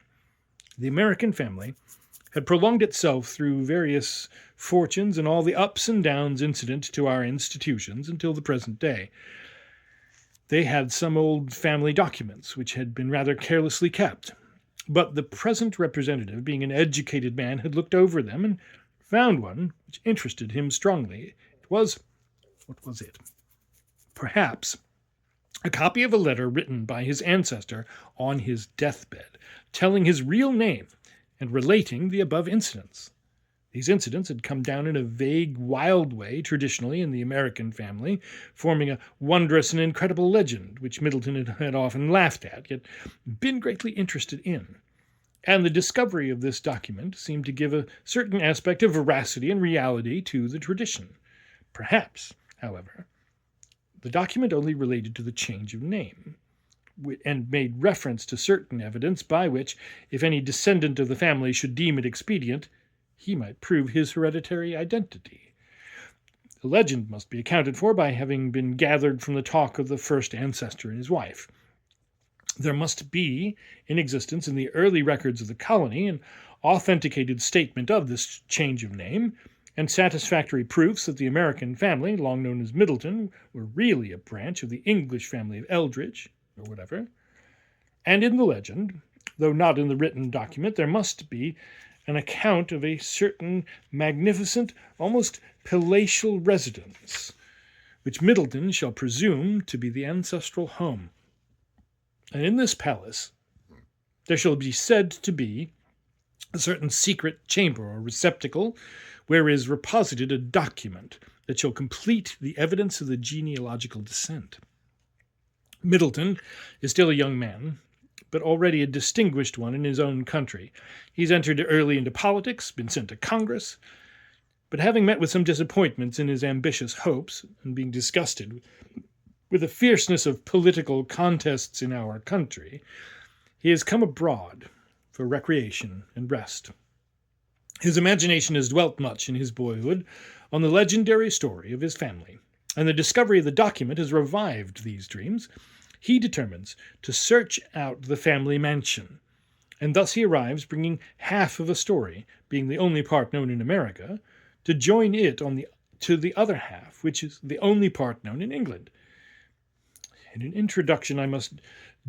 The American family had prolonged itself through various fortunes and all the ups and downs incident to our institutions until the present day. They had some old family documents which had been rather carelessly kept, but the present representative, being an educated man, had looked over them and found one which interested him strongly. It was, what was it? Perhaps a copy of a letter written by his ancestor on his deathbed, telling his real name and relating the above incidents. These incidents had come down in a vague, wild way, traditionally in the American family, forming a wondrous and incredible legend, which Middleton had often laughed at, yet been greatly interested in. And the discovery of this document seemed to give a certain aspect of veracity and reality to the tradition. Perhaps, however, the document only related to the change of name, and made reference to certain evidence by which, if any descendant of the family should deem it expedient, he might prove his hereditary identity. The legend must be accounted for by having been gathered from the talk of the first ancestor and his wife. There must be in existence in the early records of the colony an authenticated statement of this change of name, and satisfactory proofs that the American family, long known as Middleton, were really a branch of the English family of Eldridge, or whatever. And in the legend, though not in the written document, there must be an account of a certain magnificent, almost palatial residence, which Middleton shall presume to be the ancestral home. And in this palace there shall be said to be a certain secret chamber or receptacle, where is reposited a document that shall complete the evidence of the genealogical descent. Middleton is still a young man, but already a distinguished one in his own country. He's entered early into politics, been sent to Congress, but having met with some disappointments in his ambitious hopes, and being disgusted with the fierceness of political contests in our country, he has come abroad for recreation and rest. His imagination has dwelt much in his boyhood on the legendary story of his family, and the discovery of the document has revived these dreams. He determines to search out the family mansion, and thus he arrives bringing half of a story, being the only part known in America, to join it to the other half, which is the only part known in England. In an introduction I must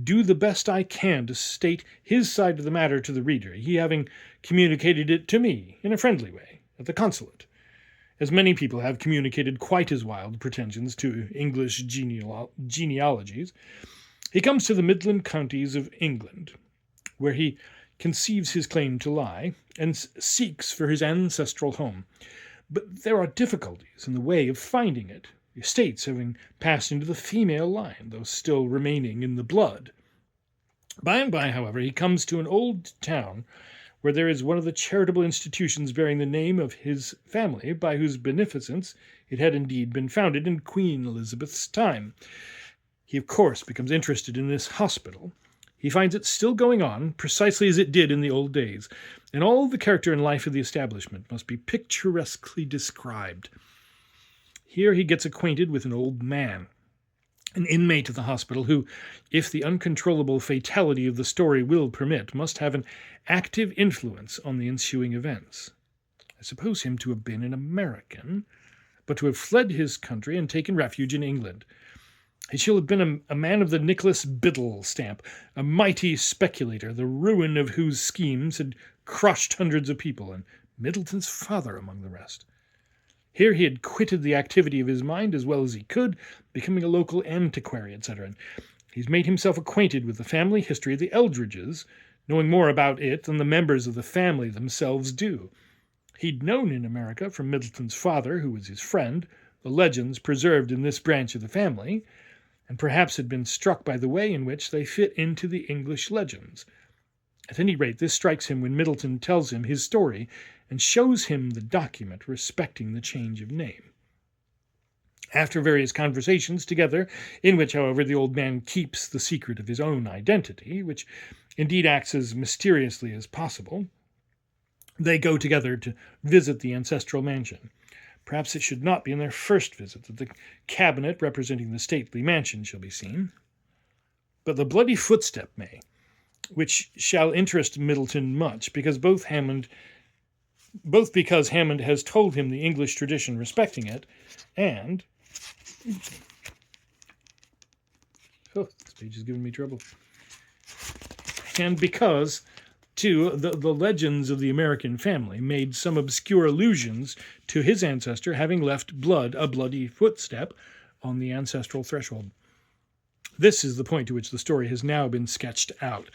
do the best I can to state his side of the matter to the reader, he having communicated it to me in a friendly way at the consulate, as many people have communicated quite as wild pretensions to English genealogies. He comes to the Midland counties of England, where he conceives his claim to lie, and seeks for his ancestral home. But there are difficulties in the way of finding it, the estates having passed into the female line, though still remaining in the blood. By and by, however, he comes to an old town where there is one of the charitable institutions bearing the name of his family, by whose beneficence it had indeed been founded in Queen Elizabeth's time. He, of course, becomes interested in this hospital. He finds it still going on, precisely as it did in the old days, and all the character and life of the establishment must be picturesquely described. Here he gets acquainted with an old man, an inmate of the hospital, who, if the uncontrollable fatality of the story will permit, must have an active influence on the ensuing events. I suppose him to have been an American, but to have fled his country and taken refuge in England. He shall have been a man of the Nicholas Biddle stamp, a mighty speculator, the ruin of whose schemes had crushed hundreds of people, and Middleton's father among the rest. Here he had quitted the activity of his mind as well as he could, becoming a local antiquary, etc. And he's made himself acquainted with the family history of the Eldridges, knowing more about it than the members of the family themselves do. He'd known in America from Middleton's father, who was his friend, the legends preserved in this branch of the family, and perhaps had been struck by the way in which they fit into the English legends. At any rate, this strikes him when Middleton tells him his story and shows him the document respecting the change of name. After various conversations together, in which, however, the old man keeps the secret of his own identity, which indeed acts as mysteriously as possible, they go together to visit the ancestral mansion. Perhaps it should not be in their first visit that the cabinet representing the stately mansion shall be seen, but the bloody footstep may, which shall interest Middleton much, because both because Hammond has told him the English tradition respecting it, and this page is giving me trouble. And because, too, the legends of the American family made some obscure allusions to his ancestor having left a bloody footstep, on the ancestral threshold. This is the point to which the story has now been sketched out.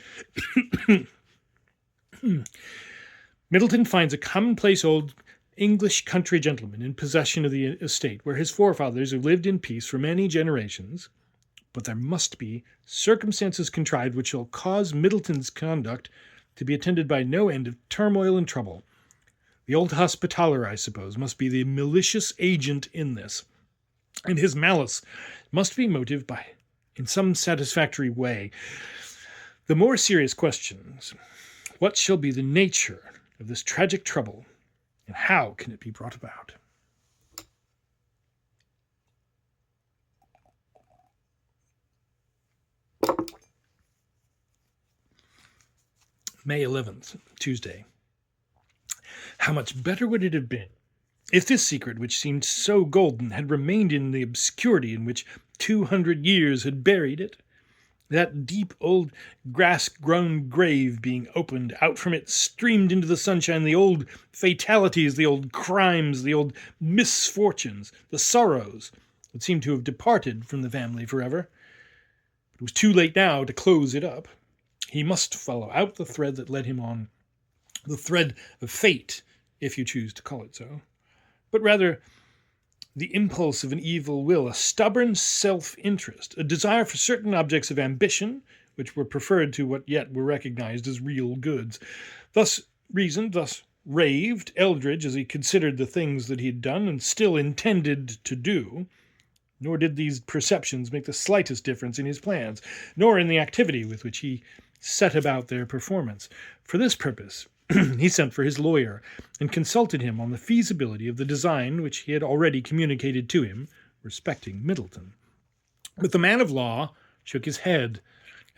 Middleton finds a commonplace old English country gentleman in possession of the estate where his forefathers have lived in peace for many generations, but there must be circumstances contrived which shall cause Middleton's conduct to be attended by no end of turmoil and trouble. The old hospitaller, I suppose, must be the malicious agent in this, and his malice must be motived by, in some satisfactory way, the more serious questions: what shall be the nature of this tragic trouble, and how can it be brought about? May 11th, Tuesday. How much better would it have been if this secret, which seemed so golden, had remained in the obscurity in which 200 years had buried it? That deep old grass-grown grave being opened, out from it streamed into the sunshine the old fatalities, the old crimes, the old misfortunes, the sorrows that seemed to have departed from the family forever. It was too late now to close it up. He must follow out the thread that led him on, the thread of fate, if you choose to call it so, but rather the impulse of an evil will, a stubborn self-interest, a desire for certain objects of ambition, which were preferred to what yet were recognized as real goods. Thus reasoned, thus raved Eldridge as he considered the things that he had done and still intended to do, nor did these perceptions make the slightest difference in his plans, nor in the activity with which he set about their performance. For this purpose, he sent for his lawyer and consulted him on the feasibility of the design which he had already communicated to him respecting Middleton. But the man of law shook his head,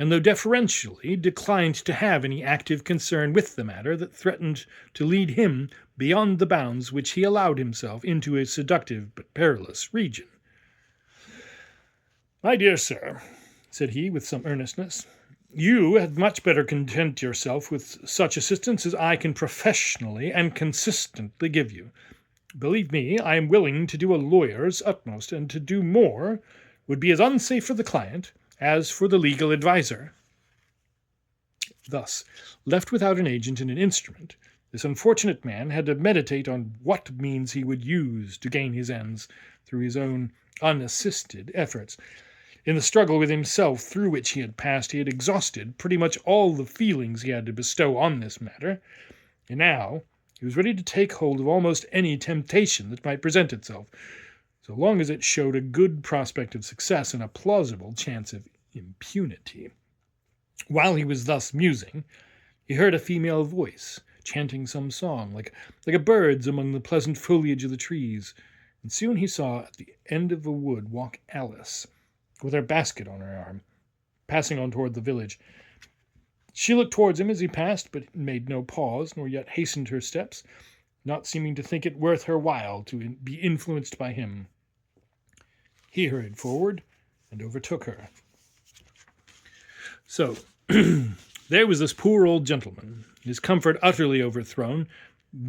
and though deferentially declined to have any active concern with the matter that threatened to lead him beyond the bounds which he allowed himself into a seductive but perilous region. "My dear sir," said he with some earnestness, "you had much better content yourself with such assistance as I can professionally and consistently give you. Believe me, I am willing to do a lawyer's utmost, and to do more would be as unsafe for the client as for the legal adviser." Thus, left without an agent and an instrument, this unfortunate man had to meditate on what means he would use to gain his ends through his own unassisted efforts. In the struggle with himself through which he had passed, he had exhausted pretty much all the feelings he had to bestow on this matter, and now he was ready to take hold of almost any temptation that might present itself, so long as it showed a good prospect of success and a plausible chance of impunity. While he was thus musing, he heard a female voice chanting some song, like a bird's among the pleasant foliage of the trees, and soon he saw at the end of the wood walk Alice, with her basket on her arm, passing on toward the village. She looked towards him as he passed, but made no pause, nor yet hastened her steps, not seeming to think it worth her while to be influenced by him. He hurried forward and overtook her. So, there was this poor old gentleman, his comfort utterly overthrown,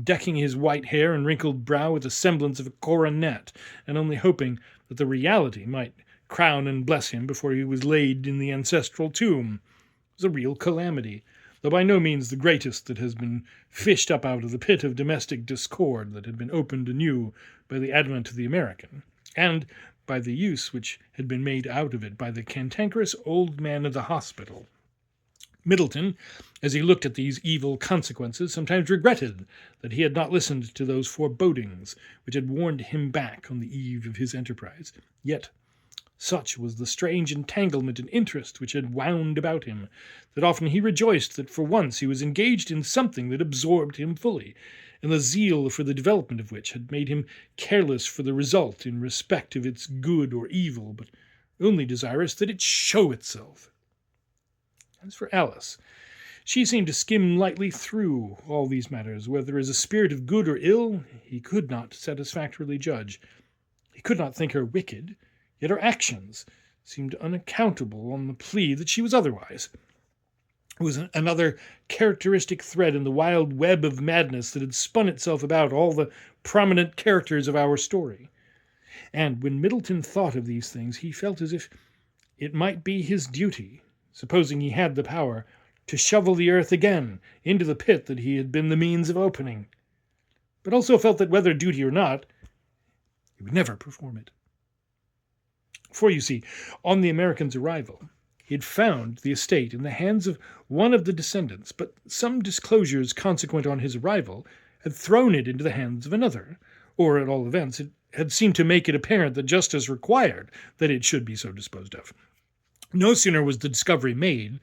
decking his white hair and wrinkled brow with the semblance of a coronet, and only hoping that the reality might crown and bless him before he was laid in the ancestral tomb. It was a real calamity, though by no means the greatest that has been fished up out of the pit of domestic discord that had been opened anew by the advent of the American, and by the use which had been made out of it by the cantankerous old man of the hospital. Middleton, as he looked at these evil consequences, sometimes regretted that he had not listened to those forebodings which had warned him back on the eve of his enterprise. Yet such was the strange entanglement and interest which had wound about him, that often he rejoiced that for once he was engaged in something that absorbed him fully, and the zeal for the development of which had made him careless for the result in respect of its good or evil, but only desirous that it show itself. As for Alice, she seemed to skim lightly through all these matters, whether as a spirit of good or ill, he could not satisfactorily judge. He could not think her wicked, yet her actions seemed unaccountable on the plea that she was otherwise. It was another characteristic thread in the wild web of madness that had spun itself about all the prominent characters of our story. And when Middleton thought of these things, he felt as if it might be his duty, supposing he had the power, to shovel the earth again into the pit that he had been the means of opening, but also felt that whether duty or not, he would never perform it. For, you see, on the American's arrival, he had found the estate in the hands of one of the descendants, but some disclosures consequent on his arrival had thrown it into the hands of another, or at all events it had seemed to make it apparent that justice required that it should be so disposed of. No sooner was the discovery made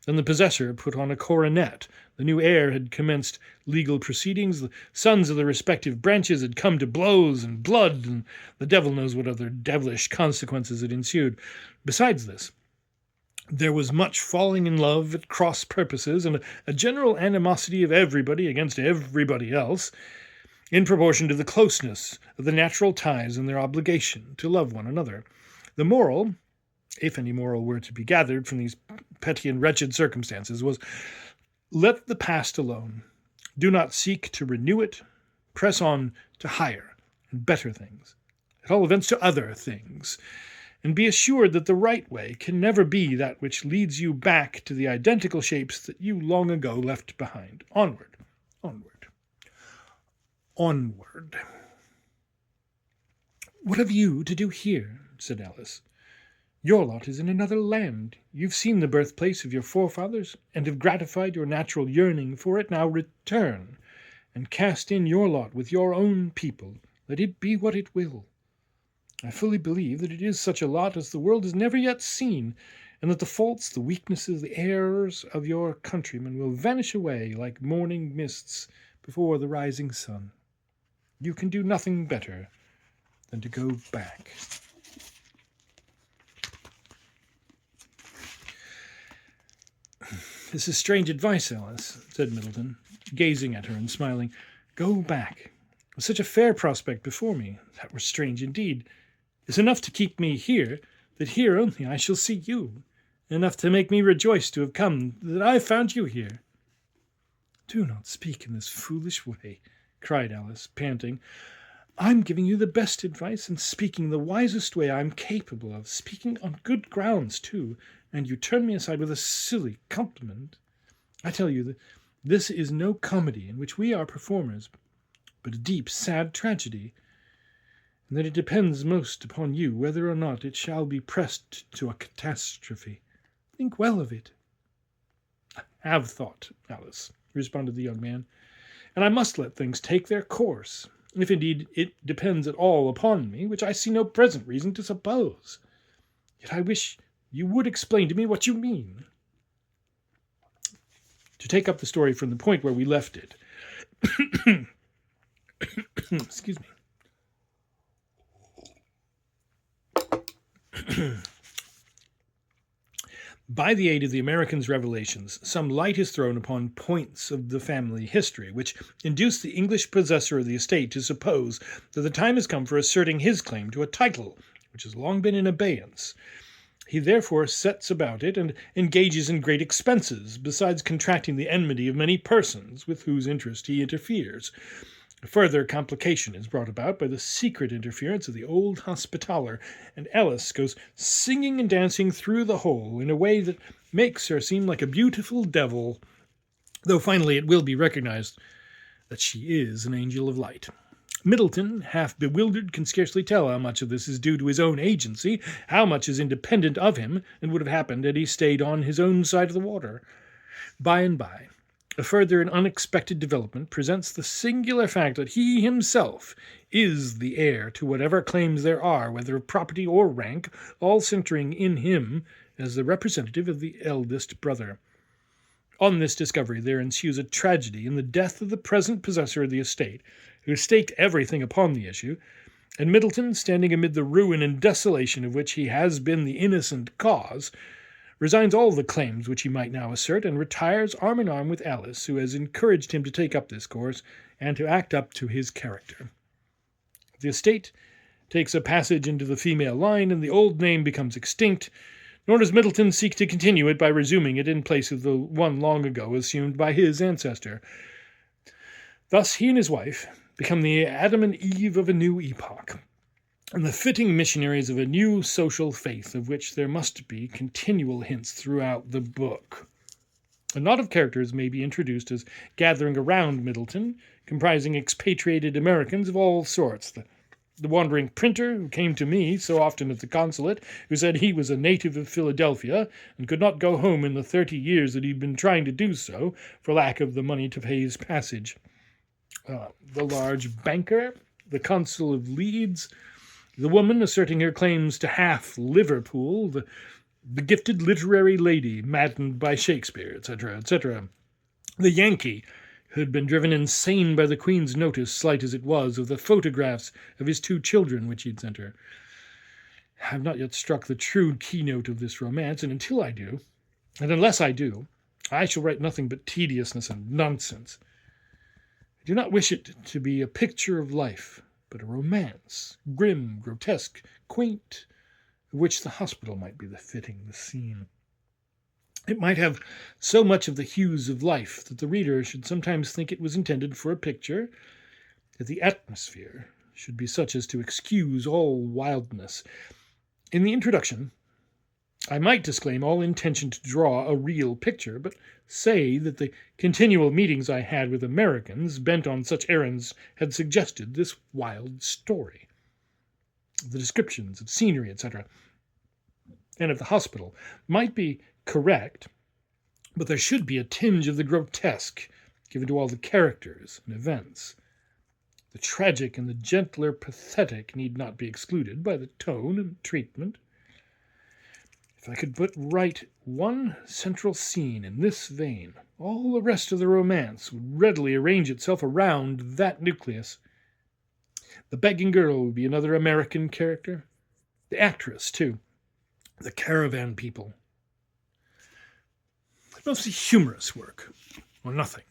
than the possessor put on a coronet. The new heir had commenced legal proceedings. The sons of the respective branches had come to blows and blood, and the devil knows what other devilish consequences had ensued. Besides this, there was much falling in love at cross purposes, and a general animosity of everybody against everybody else, in proportion to the closeness of the natural ties and their obligation to love one another. The moral, if any moral were to be gathered from these petty and wretched circumstances, was, let the past alone. Do not seek to renew it. Press on to higher and better things, at all events to other things, and be assured that the right way can never be that which leads you back to the identical shapes that you long ago left behind. Onward, onward, onward. "What have you to do here?" said Alice. "Your lot is in another land. You've seen the birthplace of your forefathers, and have gratified your natural yearning for it. Now return, and cast in your lot with your own people, let it be what it will. I fully believe that it is such a lot as the world has never yet seen, and that the faults, the weaknesses, the errors of your countrymen will vanish away like morning mists before the rising sun. You can do nothing better than to go back." "This is strange advice, Alice," said Middleton, gazing at her and smiling. "Go back. With such a fair prospect before me, that were strange indeed. It's enough to keep me here, that here only I shall see you, enough to make me rejoice to have come, that I have found you here." "Do not speak in this foolish way," cried Alice, panting. "I'm giving you the best advice, and speaking the wisest way I'm capable of, speaking on good grounds, too, and you turn me aside with a silly compliment. I tell you that this is no comedy in which we are performers, but a deep, sad tragedy, and that it depends most upon you whether or not it shall be pressed to a catastrophe. Think well of it." "I have thought, Alice," responded the young man, "and I must let things take their course, if indeed it depends at all upon me, which I see no present reason to suppose. Yet I wish you would explain to me what you mean." To take up the story from the point where we left it. Excuse me. By the aid of the Americans' revelations, some light is thrown upon points of the family history, which induce the English possessor of the estate to suppose that the time has come for asserting his claim to a title which has long been in abeyance. He therefore sets about it and engages in great expenses, besides contracting the enmity of many persons with whose interest he interferes. A further complication is brought about by the secret interference of the old Hospitaller, and Alice goes singing and dancing through the whole in a way that makes her seem like a beautiful devil, though finally it will be recognized that she is an angel of light. Middleton, half bewildered, can scarcely tell how much of this is due to his own agency, how much is independent of him, and would have happened had he stayed on his own side of the water. By and by, a further and unexpected development presents the singular fact that he himself is the heir to whatever claims there are, whether of property or rank, all centering in him as the representative of the eldest brother. On this discovery there ensues a tragedy in the death of the present possessor of the estate, who staked everything upon the issue, and Middleton, standing amid the ruin and desolation of which he has been the innocent cause, resigns all the claims which he might now assert, and retires arm in arm with Alice, who has encouraged him to take up this course, and to act up to his character. The estate takes a passage into the female line, and the old name becomes extinct, nor does Middleton seek to continue it by resuming it in place of the one long ago assumed by his ancestor. Thus he and his wife become the Adam and Eve of a new epoch, and the fitting missionaries of a new social faith, of which there must be continual hints throughout the book. A knot of characters may be introduced as gathering around Middleton, comprising expatriated Americans of all sorts. The wandering printer who came to me so often at the consulate, who said he was a native of Philadelphia and could not go home in the 30 years that he'd been trying to do so for lack of the money to pay his passage. The large banker, the consul of Leeds, the woman asserting her claims to half Liverpool, the gifted literary lady maddened by Shakespeare, etc., etc., the Yankee who had been driven insane by the Queen's notice, slight as it was, of the photographs of his 2 children which he'd sent her. I have not yet struck the true keynote of this romance, and until I do, and unless I do, I shall write nothing but tediousness and nonsense. I do not wish it to be a picture of life, but a romance, grim, grotesque, quaint, of which the hospital might be the fitting scene. It might have so much of the hues of life that the reader should sometimes think it was intended for a picture, that the atmosphere should be such as to excuse all wildness. In the introduction, I might disclaim all intention to draw a real picture, but say that the continual meetings I had with Americans bent on such errands had suggested this wild story. The descriptions of scenery, etc., and of the hospital might be correct, but there should be a tinge of the grotesque given to all the characters and events. The tragic and the gentler pathetic need not be excluded by the tone and treatment. If I could but write one central scene in this vein, all the rest of the romance would readily arrange itself around that nucleus. The begging girl would be another American character. The actress, too. The caravan people. It's mostly humorous work, or nothing.